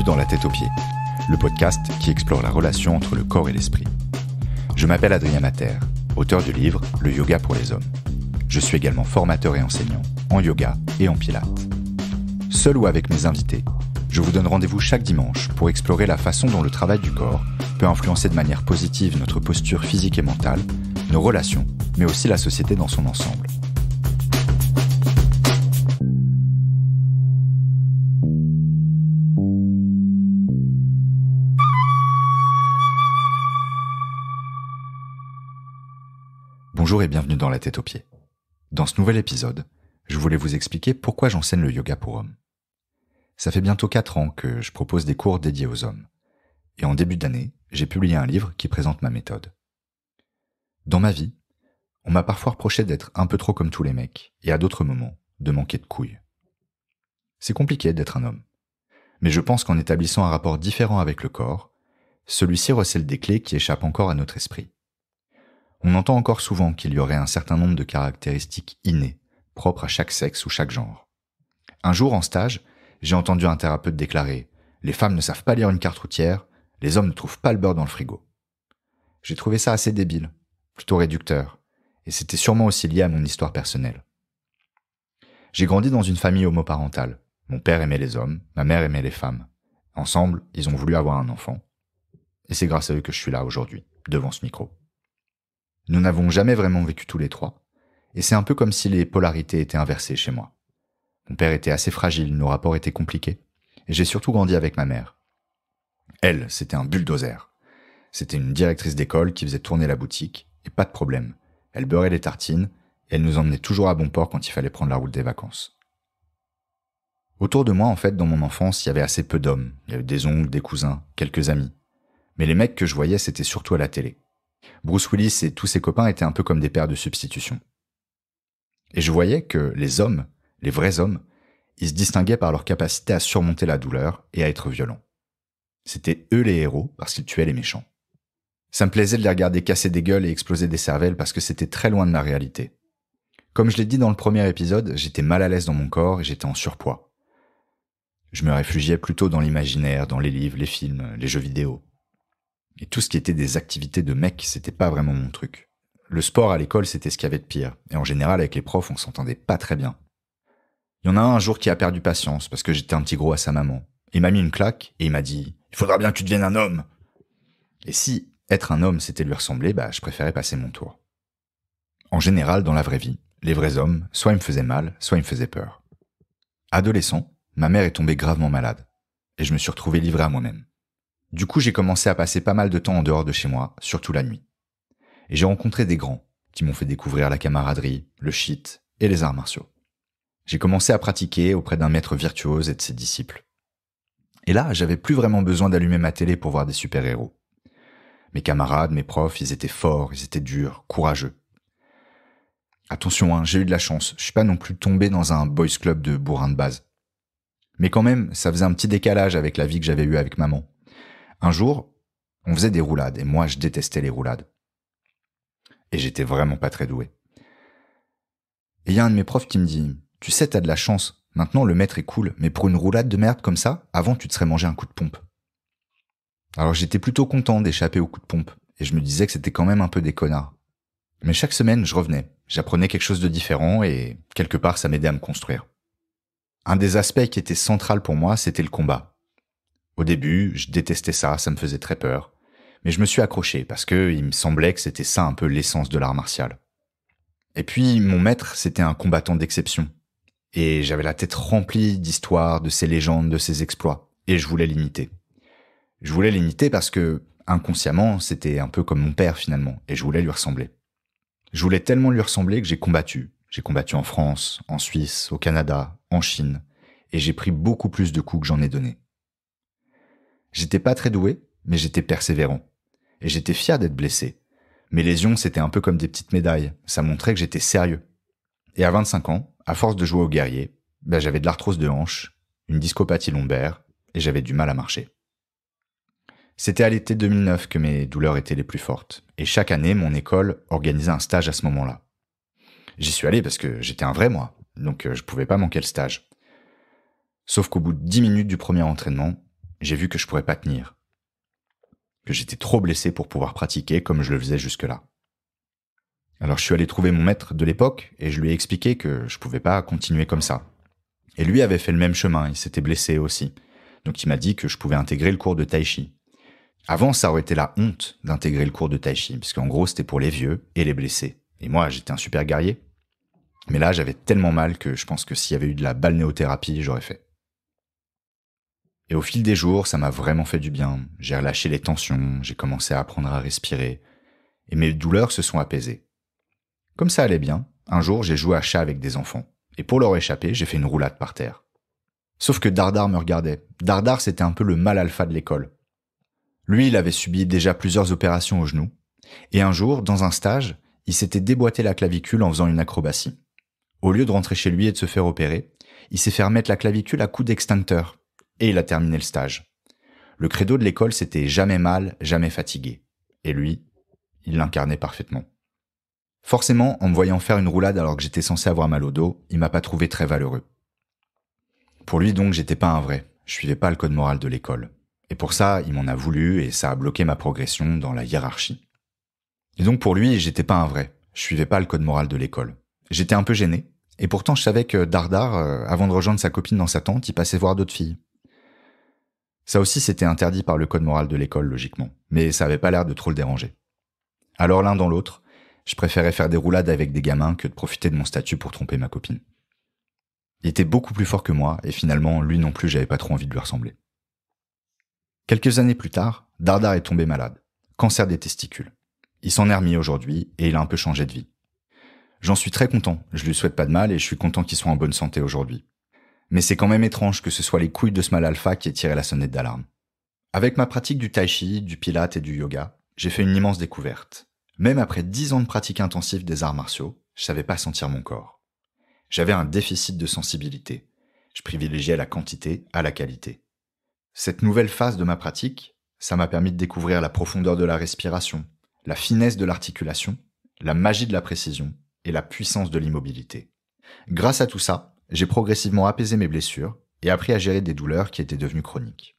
Bienvenue dans La Tête aux Pieds, le podcast qui explore la relation entre le corps et l'esprit. Je m'appelle Adrien Mater, auteur du livre « Le yoga pour les hommes ». Je suis également formateur et enseignant en yoga et en pilates. Seul ou avec mes invités, je vous donne rendez-vous chaque dimanche pour explorer la façon dont le travail du corps peut influencer de manière positive notre posture physique et mentale, nos relations, mais aussi la société dans son ensemble. Bonjour et bienvenue dans La Tête aux Pieds. Dans ce nouvel épisode, je voulais vous expliquer pourquoi j'enseigne le yoga pour hommes. Ça fait bientôt 4 ans que je propose des cours dédiés aux hommes. Et en début d'année, j'ai publié un livre qui présente ma méthode. Dans ma vie, on m'a parfois reproché d'être un peu trop comme tous les mecs, et à d'autres moments, de manquer de couilles. C'est compliqué d'être un homme. Mais je pense qu'en établissant un rapport différent avec le corps, celui-ci recèle des clés qui échappent encore à notre esprit. On entend encore souvent qu'il y aurait un certain nombre de caractéristiques innées, propres à chaque sexe ou chaque genre. Un jour, en stage, j'ai entendu un thérapeute déclarer « Les femmes ne savent pas lire une carte routière, les hommes ne trouvent pas le beurre dans le frigo ». J'ai trouvé ça assez débile, plutôt réducteur, et c'était sûrement aussi lié à mon histoire personnelle. J'ai grandi dans une famille homoparentale. Mon père aimait les hommes, ma mère aimait les femmes. Ensemble, ils ont voulu avoir un enfant. Et c'est grâce à eux que je suis là aujourd'hui, devant ce micro. Nous n'avons jamais vraiment vécu tous les trois, et c'est un peu comme si les polarités étaient inversées chez moi. Mon père était assez fragile, nos rapports étaient compliqués, et j'ai surtout grandi avec ma mère. Elle, c'était un bulldozer. C'était une directrice d'école qui faisait tourner la boutique, et pas de problème. Elle beurrait les tartines, et elle nous emmenait toujours à bon port quand il fallait prendre la route des vacances. Autour de moi, en fait, dans mon enfance, il y avait assez peu d'hommes. Il y avait des oncles, des cousins, quelques amis. Mais les mecs que je voyais, c'était surtout à la télé. Bruce Willis et tous ses copains étaient un peu comme des pères de substitution. Et je voyais que les hommes, les vrais hommes, ils se distinguaient par leur capacité à surmonter la douleur et à être violents. C'étaient eux les héros parce qu'ils tuaient les méchants. Ça me plaisait de les regarder casser des gueules et exploser des cervelles parce que c'était très loin de ma réalité. Comme je l'ai dit dans le premier épisode, j'étais mal à l'aise dans mon corps et j'étais en surpoids. Je me réfugiais plutôt dans l'imaginaire, dans les livres, les films, les jeux vidéo. Et tout ce qui était des activités de mecs, c'était pas vraiment mon truc. Le sport à l'école, c'était ce qu'il y avait de pire. Et en général, avec les profs, on s'entendait pas très bien. Il y en a un jour qui a perdu patience parce que j'étais un petit gros à sa maman. Il m'a mis une claque et il m'a dit « Il faudra bien que tu deviennes un homme !» Et si être un homme, c'était lui ressembler, je préférais passer mon tour. En général, dans la vraie vie, les vrais hommes, soit ils me faisaient mal, soit ils me faisaient peur. Adolescent, ma mère est tombée gravement malade. Et je me suis retrouvé livré à moi-même. Du coup, j'ai commencé à passer pas mal de temps en dehors de chez moi, surtout la nuit. Et j'ai rencontré des grands qui m'ont fait découvrir la camaraderie, le shit et les arts martiaux. J'ai commencé à pratiquer auprès d'un maître virtuose et de ses disciples. Et là, j'avais plus vraiment besoin d'allumer ma télé pour voir des super-héros. Mes camarades, mes profs, ils étaient forts, ils étaient durs, courageux. Attention, j'ai eu de la chance, je suis pas non plus tombé dans un boys club de bourrin de base. Mais quand même, ça faisait un petit décalage avec la vie que j'avais eue avec maman. Un jour, on faisait des roulades, et moi, je détestais les roulades. Et j'étais vraiment pas très doué. Et il y a un de mes profs qui me dit « Tu sais, t'as de la chance, maintenant le maître est cool, mais pour une roulade de merde comme ça, avant tu te serais mangé un coup de pompe. » Alors j'étais plutôt content d'échapper au coup de pompe, et je me disais que c'était quand même un peu des connards. Mais chaque semaine, je revenais, j'apprenais quelque chose de différent, et quelque part, ça m'aidait à me construire. Un des aspects qui était central pour moi, c'était le combat. Au début, je détestais ça, ça me faisait très peur. Mais je me suis accroché parce que il me semblait que c'était ça un peu l'essence de l'art martial. Et puis, mon maître, c'était un combattant d'exception. Et j'avais la tête remplie d'histoires, de ses légendes, de ses exploits. Et je voulais l'imiter. Je voulais l'imiter parce que, inconsciemment, c'était un peu comme mon père finalement. Et je voulais lui ressembler. Je voulais tellement lui ressembler que j'ai combattu. J'ai combattu en France, en Suisse, au Canada, en Chine. Et j'ai pris beaucoup plus de coups que j'en ai donné. J'étais pas très doué, mais j'étais persévérant. Et j'étais fier d'être blessé. Mes lésions, c'était un peu comme des petites médailles. Ça montrait que j'étais sérieux. Et à 25 ans, à force de jouer au guerrier, j'avais de l'arthrose de hanche, une discopathie lombaire, et j'avais du mal à marcher. C'était à l'été 2009 que mes douleurs étaient les plus fortes. Et chaque année, mon école organisait un stage à ce moment-là. J'y suis allé parce que j'étais un vrai moi, donc je pouvais pas manquer le stage. Sauf qu'au bout de 10 minutes du premier entraînement, j'ai vu que je pourrais pas tenir, que j'étais trop blessé pour pouvoir pratiquer comme je le faisais jusque-là. Alors je suis allé trouver mon maître de l'époque et je lui ai expliqué que je pouvais pas continuer comme ça. Et lui avait fait le même chemin, il s'était blessé aussi. Donc il m'a dit que je pouvais intégrer le cours de tai chi. Avant, ça aurait été la honte d'intégrer le cours de tai chi, parce qu'en gros c'était pour les vieux et les blessés. Et moi j'étais un super guerrier. Mais là j'avais tellement mal que je pense que s'il y avait eu de la balnéothérapie, j'aurais fait. Et au fil des jours, ça m'a vraiment fait du bien. J'ai relâché les tensions, j'ai commencé à apprendre à respirer. Et mes douleurs se sont apaisées. Comme ça allait bien, un jour j'ai joué à chat avec des enfants. Et pour leur échapper, j'ai fait une roulade par terre. Sauf que Dardar me regardait. Dardar, c'était un peu le mâle alpha de l'école. Lui, il avait subi déjà plusieurs opérations au genou. Et un jour, dans un stage, il s'était déboîté la clavicule en faisant une acrobatie. Au lieu de rentrer chez lui et de se faire opérer, il s'est fait remettre la clavicule à coups d'extincteur. Et il a terminé le stage. Le credo de l'école, c'était jamais mal, jamais fatigué. Et lui, il l'incarnait parfaitement. Forcément, en me voyant faire une roulade alors que j'étais censé avoir mal au dos, il m'a pas trouvé très valeureux. Pour lui donc, j'étais pas un vrai. Je suivais pas le code moral de l'école. Et pour ça, il m'en a voulu et ça a bloqué ma progression dans la hiérarchie. Et donc pour lui, j'étais pas un vrai. Je suivais pas le code moral de l'école. J'étais un peu gêné. Et pourtant, je savais que Dardar, avant de rejoindre sa copine dans sa tente, il passait voir d'autres filles. Ça aussi, c'était interdit par le code moral de l'école, logiquement. Mais ça avait pas l'air de trop le déranger. Alors l'un dans l'autre, je préférais faire des roulades avec des gamins que de profiter de mon statut pour tromper ma copine. Il était beaucoup plus fort que moi, et finalement, lui non plus, j'avais pas trop envie de lui ressembler. Quelques années plus tard, Dardar est tombé malade. Cancer des testicules. Il s'en est remis aujourd'hui, et il a un peu changé de vie. J'en suis très content, je lui souhaite pas de mal, et je suis content qu'il soit en bonne santé aujourd'hui. Mais c'est quand même étrange que ce soit les couilles de ce mal alpha qui aient tiré la sonnette d'alarme. Avec ma pratique du tai chi, du pilate et du yoga, j'ai fait une immense découverte. Même après 10 ans de pratique intensive des arts martiaux, je savais pas sentir mon corps. J'avais un déficit de sensibilité. Je privilégiais la quantité à la qualité. Cette nouvelle phase de ma pratique, ça m'a permis de découvrir la profondeur de la respiration, la finesse de l'articulation, la magie de la précision et la puissance de l'immobilité. Grâce à tout ça, j'ai progressivement apaisé mes blessures et appris à gérer des douleurs qui étaient devenues chroniques.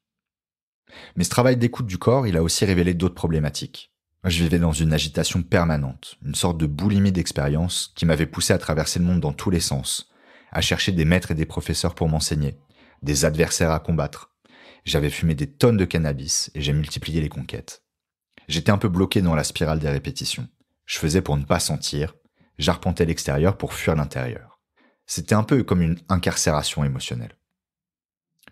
Mais ce travail d'écoute du corps, il a aussi révélé d'autres problématiques. Je vivais dans une agitation permanente, une sorte de boulimie d'expérience qui m'avait poussé à traverser le monde dans tous les sens, à chercher des maîtres et des professeurs pour m'enseigner, des adversaires à combattre. J'avais fumé des tonnes de cannabis et j'ai multiplié les conquêtes. J'étais un peu bloqué dans la spirale des répétitions. Je faisais pour ne pas sentir, j'arpentais l'extérieur pour fuir l'intérieur. C'était un peu comme une incarcération émotionnelle.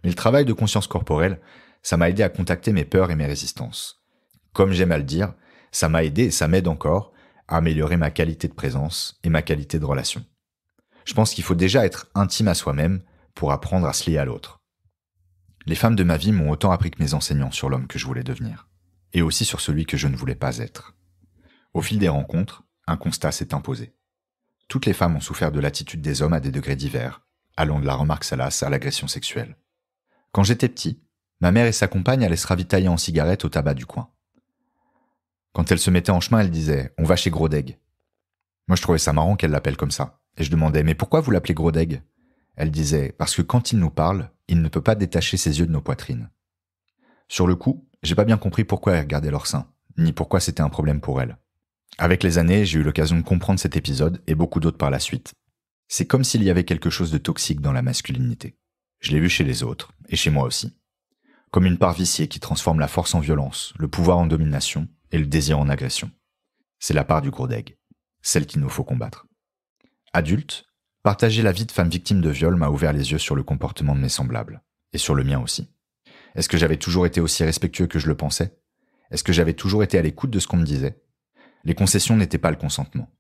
Mais le travail de conscience corporelle, ça m'a aidé à contacter mes peurs et mes résistances. Comme j'aime à le dire, ça m'a aidé et ça m'aide encore à améliorer ma qualité de présence et ma qualité de relation. Je pense qu'il faut déjà être intime à soi-même pour apprendre à se lier à l'autre. Les femmes de ma vie m'ont autant appris que mes enseignants sur l'homme que je voulais devenir, et aussi sur celui que je ne voulais pas être. Au fil des rencontres, un constat s'est imposé. Toutes les femmes ont souffert de l'attitude des hommes à des degrés divers, allant de la remarque salace à l'agression sexuelle. Quand j'étais petit, ma mère et sa compagne allaient se ravitailler en cigarettes au tabac du coin. Quand elle se mettait en chemin, elle disait « On va chez Grodeg ». Moi, je trouvais ça marrant qu'elle l'appelle comme ça. Et je demandais « Mais pourquoi vous l'appelez Grodeg ?» Elle disait « Parce que quand il nous parle, il ne peut pas détacher ses yeux de nos poitrines. » Sur le coup, j'ai pas bien compris pourquoi elle regardait leur sein, ni pourquoi c'était un problème pour elle. Avec les années, j'ai eu l'occasion de comprendre cet épisode et beaucoup d'autres par la suite. C'est comme s'il y avait quelque chose de toxique dans la masculinité. Je l'ai vu chez les autres, et chez moi aussi. Comme une part viciée qui transforme la force en violence, le pouvoir en domination et le désir en agression. C'est la part du Grodeg, celle qu'il nous faut combattre. Adulte, partager la vie de femme victime de viol m'a ouvert les yeux sur le comportement de mes semblables, et sur le mien aussi. Est-ce que j'avais toujours été aussi respectueux que je le pensais ? Est-ce que j'avais toujours été à l'écoute de ce qu'on me disait ? Les concessions n'étaient pas le consentement,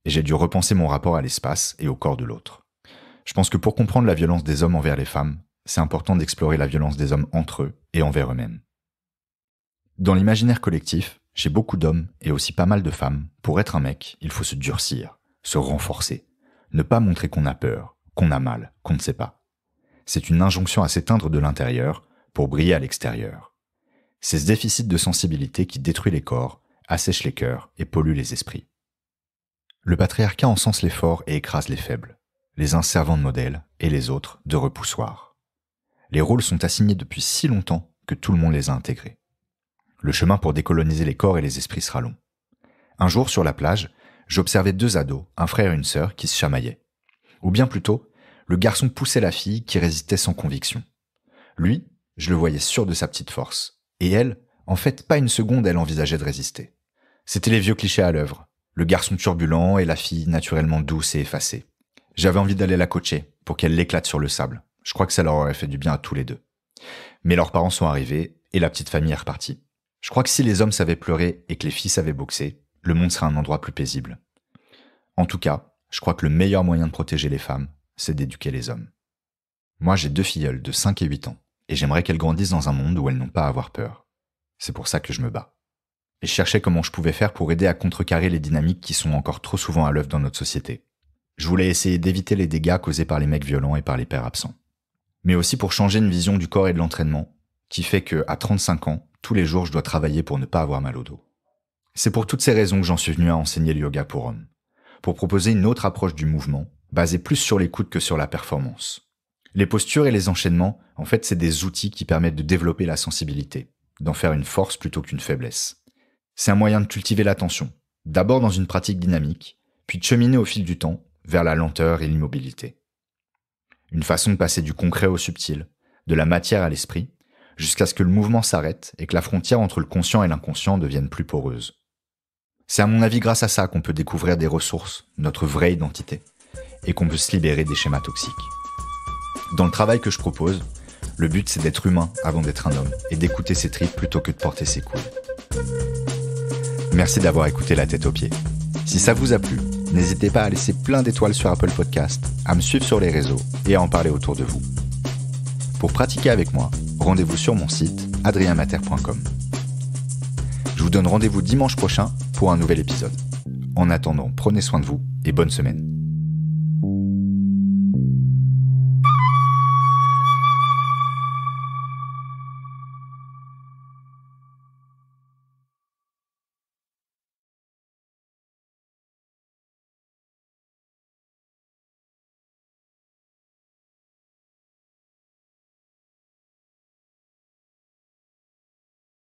et j'ai dû repenser mon rapport à l'espace et au corps de l'autre. Je pense que pour comprendre la violence des hommes envers les femmes, c'est important d'explorer la violence des hommes entre eux et envers eux-mêmes. Dans l'imaginaire collectif, chez beaucoup d'hommes et aussi pas mal de femmes, pour être un mec, il faut se durcir, se renforcer, ne pas montrer qu'on a peur, qu'on a mal, qu'on ne sait pas. C'est une injonction à s'éteindre de l'intérieur pour briller à l'extérieur. C'est ce déficit de sensibilité qui détruit les corps, assèche les cœurs et pollue les esprits. Le patriarcat encense les forts et écrase les faibles, les uns servant de modèle et les autres de repoussoirs. Les rôles sont assignés depuis si longtemps que tout le monde les a intégrés. Le chemin pour décoloniser les corps et les esprits sera long. Un jour, sur la plage, j'observais 2 ados, un frère et une sœur, qui se chamaillaient. Ou bien plutôt, le garçon poussait la fille qui résistait sans conviction. Lui, je le voyais sûr de sa petite force. Et elle, en fait, pas une seconde, elle envisageait de résister. C'était les vieux clichés à l'œuvre. Le garçon turbulent et la fille naturellement douce et effacée. J'avais envie d'aller la coacher pour qu'elle l'éclate sur le sable. Je crois que ça leur aurait fait du bien à tous les deux. Mais leurs parents sont arrivés et la petite famille est repartie. Je crois que si les hommes savaient pleurer et que les filles savaient boxer, le monde serait un endroit plus paisible. En tout cas, je crois que le meilleur moyen de protéger les femmes, c'est d'éduquer les hommes. Moi, j'ai 2 filleules de 5 et 8 ans, et j'aimerais qu'elles grandissent dans un monde où elles n'ont pas à avoir peur. C'est pour ça que je me bats. Et je cherchais comment je pouvais faire pour aider à contrecarrer les dynamiques qui sont encore trop souvent à l'œuvre dans notre société. Je voulais essayer d'éviter les dégâts causés par les mecs violents et par les pères absents. Mais aussi pour changer une vision du corps et de l'entraînement, qui fait que, à 35 ans, tous les jours je dois travailler pour ne pas avoir mal au dos. C'est pour toutes ces raisons que j'en suis venu à enseigner le yoga pour hommes. Pour proposer une autre approche du mouvement, basée plus sur l'écoute que sur la performance. Les postures et les enchaînements, en fait, c'est des outils qui permettent de développer la sensibilité, d'en faire une force plutôt qu'une faiblesse. C'est un moyen de cultiver l'attention, d'abord dans une pratique dynamique, puis de cheminer au fil du temps vers la lenteur et l'immobilité. Une façon de passer du concret au subtil, de la matière à l'esprit, jusqu'à ce que le mouvement s'arrête et que la frontière entre le conscient et l'inconscient devienne plus poreuse. C'est à mon avis grâce à ça qu'on peut découvrir des ressources, notre vraie identité, et qu'on peut se libérer des schémas toxiques. Dans le travail que je propose, le but c'est d'être humain avant d'être un homme, et d'écouter ses tripes plutôt que de porter ses couilles. Merci d'avoir écouté La Tête aux Pieds. Si ça vous a plu, n'hésitez pas à laisser plein d'étoiles sur Apple Podcast, à me suivre sur les réseaux et à en parler autour de vous. Pour pratiquer avec moi, rendez-vous sur mon site adrienmater.com. Je vous donne rendez-vous dimanche prochain pour un nouvel épisode. En attendant, prenez soin de vous et bonne semaine.